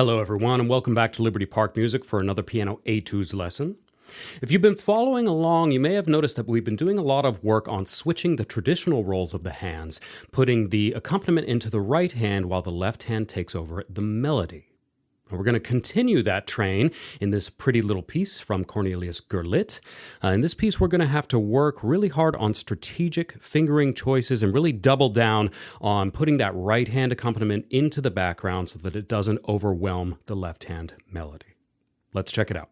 Hello everyone and welcome back to Liberty Park Music for another piano etudes lesson. If you've been following along, you may have noticed that we've been doing a lot of work on switching the traditional roles of the hands, putting the accompaniment into the right hand while the left hand takes over the melody. And we're going to continue that train in this pretty little piece from Cornelius Gurlitt. In this piece, we're going to have to work really hard on strategic fingering choices and really double down on putting that right hand accompaniment into the background so that it doesn't overwhelm the left hand melody. Let's check it out.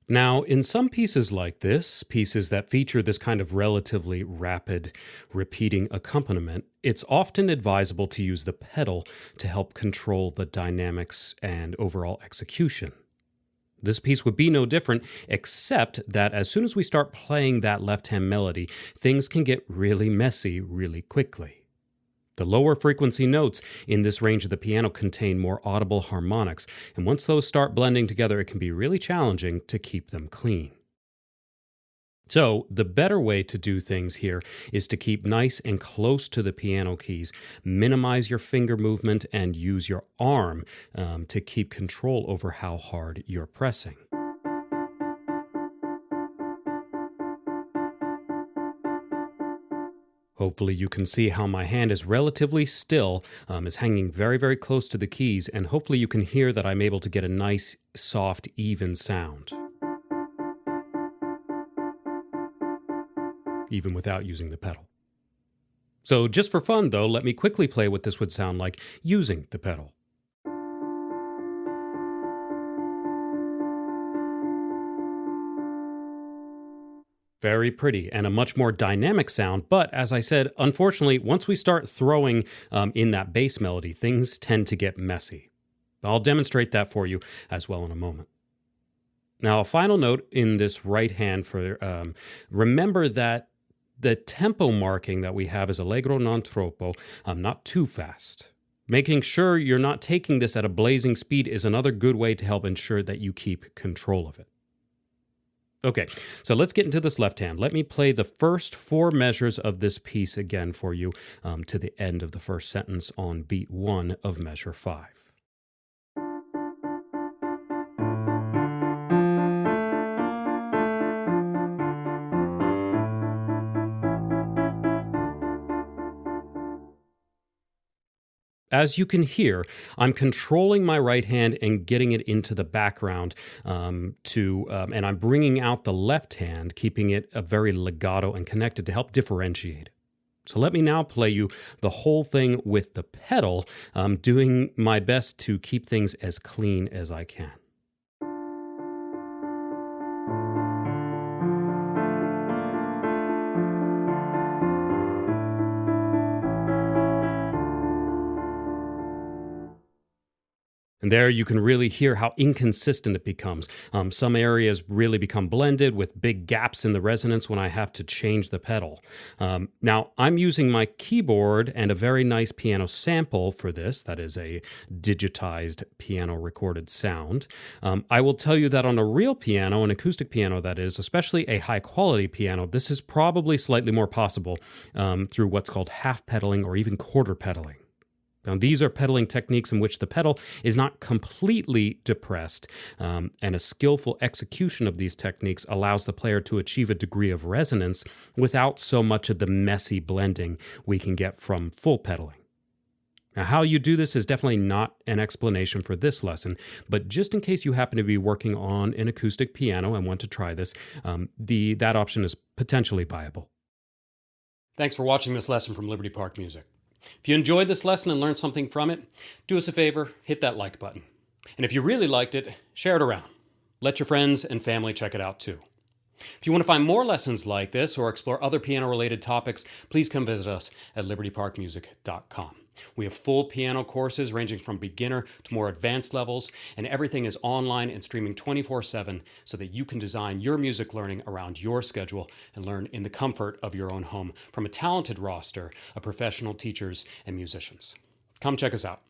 Now, in some pieces like this, pieces that feature this kind of relatively rapid repeating accompaniment, it's often advisable to use the pedal to help control the dynamics and overall execution. This piece would be no different, except that as soon as we start playing that left-hand melody, things can get really messy really quickly. The lower frequency notes in this range of the piano contain more audible harmonics, and once those start blending together, it can be really challenging to keep them clean. So, the better way to do things here is to keep nice and close to the piano keys, minimize your finger movement, and use your arm to keep control over how hard you're pressing. Hopefully you can see how my hand is relatively still, is hanging very, very close to the keys, and hopefully you can hear that I'm able to get a nice, soft, even sound, even without using the pedal. So just for fun, though, let me quickly play what this would sound like using the pedal. Very pretty and a much more dynamic sound, but as I said, unfortunately, once we start throwing in that bass melody, things tend to get messy. I'll demonstrate that for you as well in a moment. Now, a final note in this right hand for remember that the tempo marking that we have is allegro non troppo, not too fast. Making sure you're not taking this at a blazing speed is another good way to help ensure that you keep control of it. Okay, so let's get into this left hand. Let me play the first 4 measures of this piece again for you to the end of the first sentence on beat 1 of measure 5. As you can hear, I'm controlling my right hand and getting it into the background and I'm bringing out the left hand, keeping it very legato and connected to help differentiate. So let me now play you the whole thing with the pedal, doing my best to keep things as clean as I can. And there you can really hear how inconsistent it becomes. Some areas really become blended with big gaps in the resonance when I have to change the pedal. Now, I'm using my keyboard and a very nice piano sample for this. That is a digitized piano recorded sound. I will tell you that on a real piano, an acoustic piano that is, especially a high quality piano, this is probably slightly more possible through what's called half pedaling or even quarter pedaling. Now, these are pedaling techniques in which the pedal is not completely depressed, and a skillful execution of these techniques allows the player to achieve a degree of resonance without so much of the messy blending we can get from full pedaling. Now, how you do this is definitely not an explanation for this lesson, but just in case you happen to be working on an acoustic piano and want to try this, that option is potentially viable. Thanks for watching this lesson from Liberty Park Music. If you enjoyed this lesson and learned something from it, do us a favor, hit that like button. And if you really liked it, share it around. Let your friends and family check it out too. If you want to find more lessons like this or explore other piano-related topics, please come visit us at libertyparkmusic.com. We have full piano courses ranging from beginner to more advanced levels, and everything is online and streaming 24/7 so that you can design your music learning around your schedule and learn in the comfort of your own home from a talented roster of professional teachers and musicians. Come check us out.